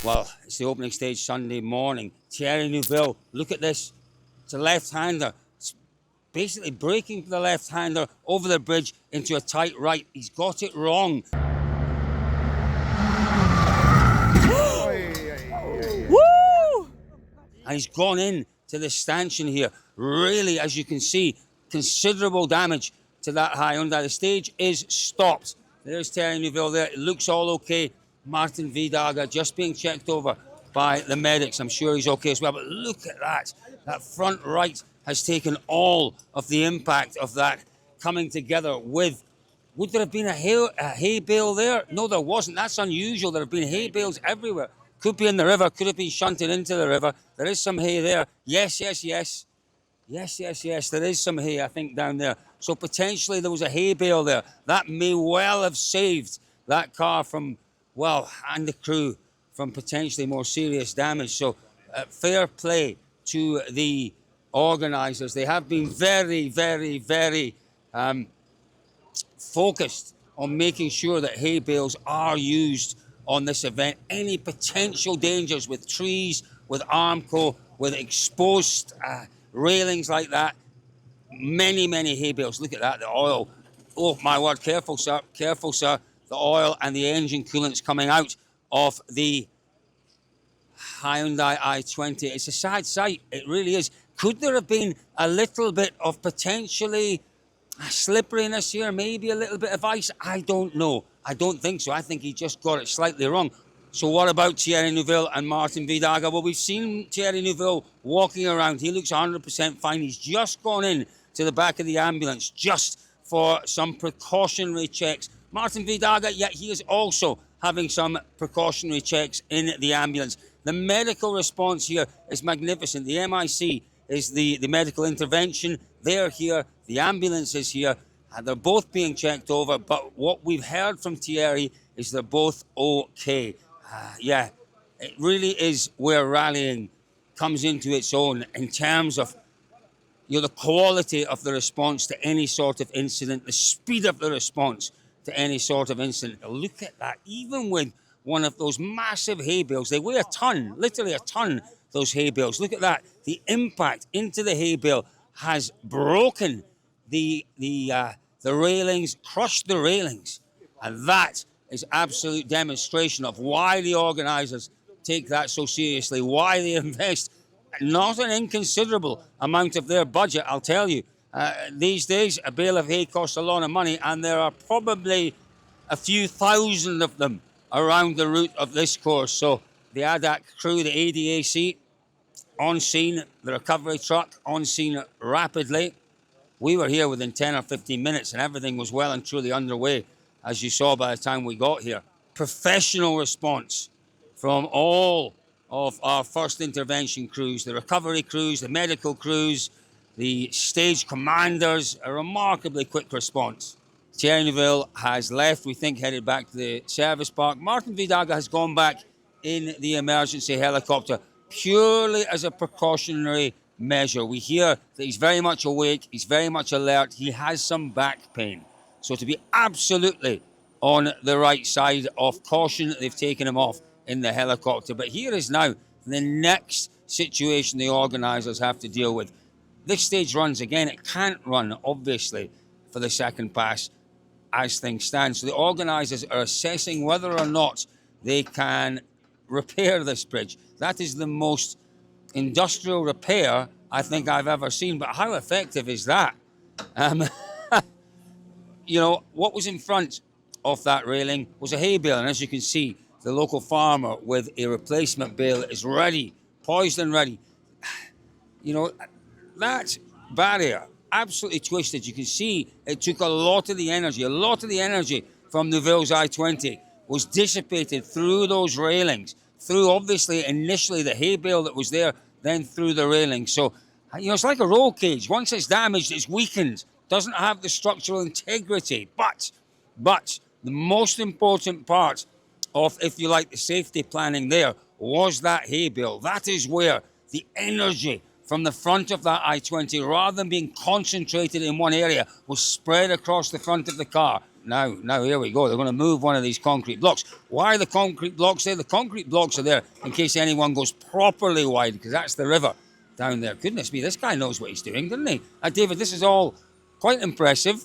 Well, it's the opening stage Sunday morning. Thierry Neuville, look at this. It's a left-hander. It's basically breaking for the left-hander over the bridge into a tight right. He's got it wrong. Woo! And he's gone in to the stanchion here. Really, as you can see, considerable damage to that Hyundai. The stage is stopped. There's Thierry Neuville there. It looks all okay. Martijn Wydaeghe just being checked over by the medics. I'm sure he's okay as well. But look at that. That front right has taken all of the impact of that coming together with... Would there have been a hay bale there? No, there wasn't. That's unusual. There have been hay bales everywhere. Could be in the river. Could have been shunted into the river. There is some hay there. Yes. There is some hay, I think, down there. So potentially there was a hay bale there. That may well have saved that car from, well, and the crew from potentially more serious damage. So fair play to the organisers. They have been very, very, very focused on making sure that hay bales are used on this event. Any potential dangers with trees, with Armco, with exposed railings like that, many hay bales. Look at that, the oil. Oh my word, careful sir, the oil and the engine coolant's coming out of the Hyundai i20. It's a sad sight, it really is. Could there have been a little bit of potentially slipperiness here, maybe a little bit of ice? I don't know. I don't think so. I think he just got it slightly wrong. So what about Thierry Neuville and Martijn Wydaeghe? Well, we've seen Thierry Neuville walking around. He looks 100% fine. He's just gone in to the back of the ambulance just for some precautionary checks. Martijn Wydaeghe, yeah, he is also having some precautionary checks in the ambulance. The medical response here is magnificent. The MIC is the medical intervention. They're here. The ambulance is here. And they're both being checked over. But what we've heard from Thierry is they're both okay. Yeah, it really is where rallying comes into its own in terms of the quality of the response to any sort of incident, the speed of the response to any sort of incident. Look at that. Even with one of those massive hay bales, they weigh a ton, literally a ton, those hay bales. Look at that. The impact into the hay bale has broken the railings, crushed the railings. And that is absolute demonstration of why the organisers take that so seriously, why they invest not an inconsiderable amount of their budget, I'll tell you. These days, a bale of hay costs a lot of money, and there are probably a few thousand of them around the route of this course. So the ADAC crew, the ADAC, on scene, the recovery truck on scene rapidly. We were here within 10 or 15 minutes, and everything was well and truly underway, as you saw by the time we got here. Professional response from all of our first intervention crews, the recovery crews, the medical crews, the stage commanders, a remarkably quick response. Thierry Neuville has left, we think, headed back to the service park. Martijn Wydaeghe has gone back in the emergency helicopter purely as a precautionary measure. We hear that he's very much awake, he's very much alert, he has some back pain. So to be absolutely on the right side of caution, they've taken him off in the helicopter. But here is now the next situation the organisers have to deal with. This stage runs again. It can't run, obviously, for the second pass as things stand. So the organisers are assessing whether or not they can repair this bridge. That is the most industrial repair I think I've ever seen. But how effective is that? What was in front of that railing was a hay bale. And as you can see, the local farmer with a replacement bale is ready, poised and ready. That barrier, absolutely twisted. You can see it took a lot of the energy from Neuville's i20 was dissipated through those railings, through obviously initially the hay bale that was there, then through the railings. So, it's like a roll cage. Once it's damaged, it's weakened, doesn't have the structural integrity. But the most important part of, if you like, the safety planning there was that hay bale. That is where the energy from the front of that i20, rather than being concentrated in one area, was spread across the front of the car. now here we go. They're going to move one of these concrete blocks. Why are the concrete blocks there? The concrete blocks are there in case anyone goes properly wide, because that's the river down there. Goodness me, this guy knows what he's doing, doesn't he? David, this is all quite impressive.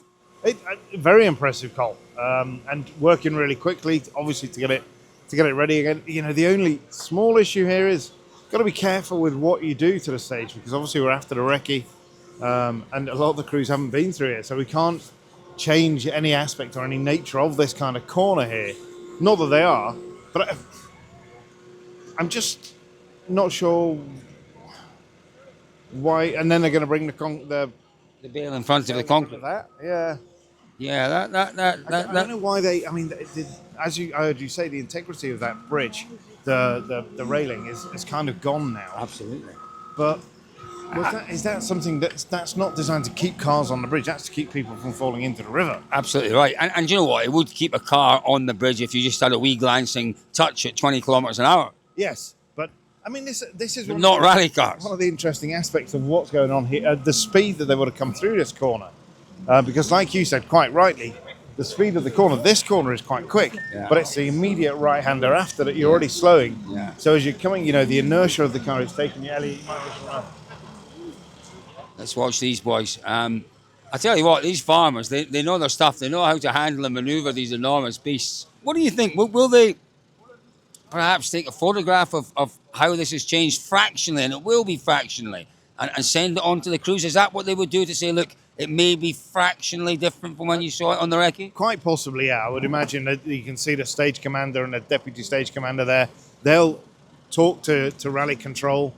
Very impressive, Cole, and working really quickly, obviously to get it ready again. You know, the only small issue here is got to be careful with what you do to the stage, because obviously we're after the recce, and a lot of the crews haven't been through it, so we can't change any aspect or any nature of this kind of corner here. Not that they are, but I'm just not sure why. And then they're going to bring the bale in front of the concrete. That, yeah. Yeah, I don't know why they. I mean, I heard you say, the integrity of that bridge, the railing is kind of gone now. Absolutely. But is that something that's not designed to keep cars on the bridge? That's to keep people from falling into the river. Absolutely right. And you know what? It would keep a car on the bridge if you just had a wee glancing touch at 20 kilometres an hour. Yes, but I mean, this is not rally cars. One of the interesting aspects of what's going on here, the speed that they would have come through this corner. Because like you said, quite rightly, the speed of the corner, this corner is quite quick, but it's the immediate right-hander after that you're already slowing. Yeah. So as you're coming, you know, the inertia of the car is taking you, Ellie. Let's watch these boys. I tell you what, these farmers, they know their stuff. They know how to handle and manoeuvre these enormous beasts. What do you think? Will they perhaps take a photograph of how this has changed fractionally, and it will be fractionally, and send it on to the crews? Is that what they would do, to say, look, it may be fractionally different from when you saw it on the recce? Quite possibly, yeah. I would imagine that you can see the stage commander and the deputy stage commander there. They'll talk to rally control,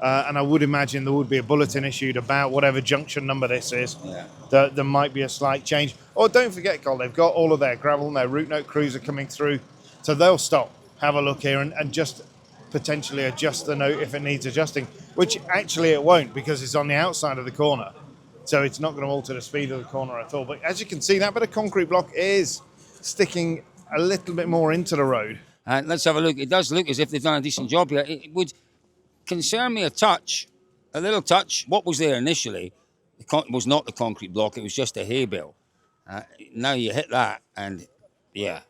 and I would imagine there would be a bulletin issued about whatever junction number this is. Yeah. There might be a slight change. Oh, don't forget, Cole, they've got all of their gravel and their route note crews are coming through. So they'll stop, have a look here, and just potentially adjust the note if it needs adjusting, which actually it won't, because it's on the outside of the corner. So it's not going to alter the speed of the corner at all. But as you can see, that bit of concrete block is sticking a little bit more into the road. And let's have a look. It does look as if they've done a decent job here. It would concern me a little touch. What was there initially was not the concrete block. It was just a hay bale. Now you hit that, and yeah,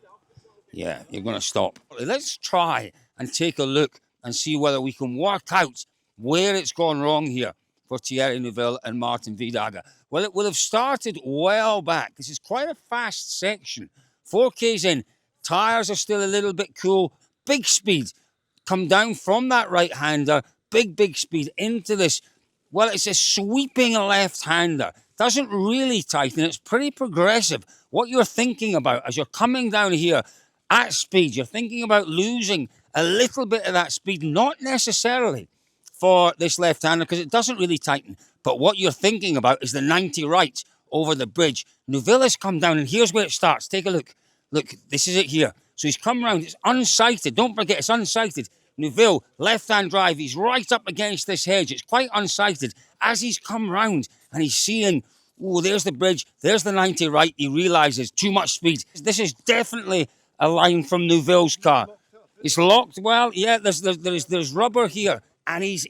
you're going to stop. Let's try and take a look and see whether we can work out where it's gone wrong here for Thierry Neuville and Martijn Wydaeghe. Well, it will have started well back. This is quite a fast section. 4K's in. Tyres are still a little bit cool. Big speed. Come down from that right-hander. Big speed into this. Well, it's a sweeping left-hander. Doesn't really tighten. It's pretty progressive. What you're thinking about as you're coming down here at speed, you're thinking about losing a little bit of that speed. Not necessarily for this left-hander, because it doesn't really tighten. But what you're thinking about is the 90 right over the bridge. Neuville has come down, and here's where it starts. Take a look. Look, this is it here. So he's come round. It's unsighted. Don't forget, it's unsighted. Neuville, left-hand drive. He's right up against this hedge. It's quite unsighted. As he's come round and he's seeing, oh, there's the bridge, there's the 90 right, he realises too much speed. This is definitely a line from Neuville's car. It's locked well. Yeah, there's rubber here. And he's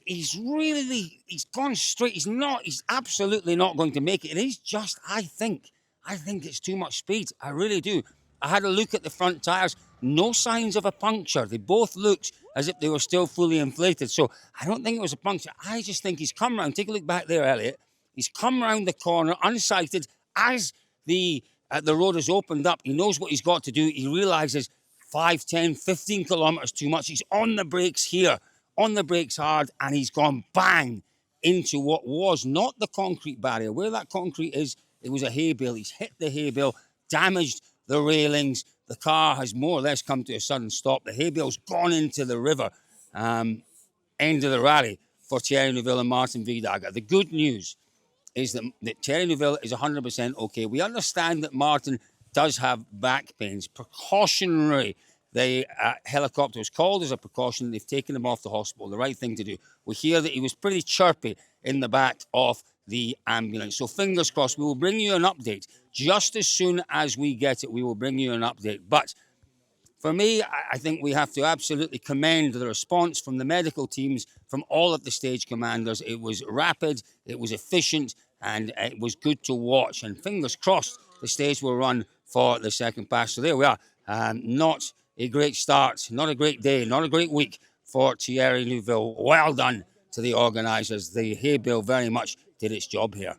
gone straight. He's absolutely not going to make it. And he's just, I think it's too much speed. I really do. I had a look at the front tyres. No signs of a puncture. They both looked as if they were still fully inflated. So I don't think it was a puncture. I just think he's come round. Take a look back there, Elliot. He's come round the corner, unsighted. As the road has opened up, he knows what he's got to do. He realises 5, 10, 15 kilometres too much. He's on the brakes here. On the brakes hard, and he's gone bang into what was not the concrete barrier. Where that concrete is, it was a hay bale. He's hit the hay bale, damaged the railings. The car has more or less come to a sudden stop. The hay bale's gone into the river. End of the rally for Thierry Neuville and Martijn Wydaeghe. The good news is that Thierry Neuville is 100% okay. We understand that Martijn does have back pains. Precautionary. The helicopter was called as a precaution. They've taken him off the hospital. The right thing to do. We hear that he was pretty chirpy in the back of the ambulance. So fingers crossed. We will bring you an update. Just as soon as we get it, we will bring you an update. But for me, I think we have to absolutely commend the response from the medical teams, from all of the stage commanders. It was rapid, it was efficient, and it was good to watch. And fingers crossed, the stage will run for the second pass. So there we are. Not a great start, not a great day, not a great week for Thierry Neuville. Well done to the organisers. The hay bale very much did its job here.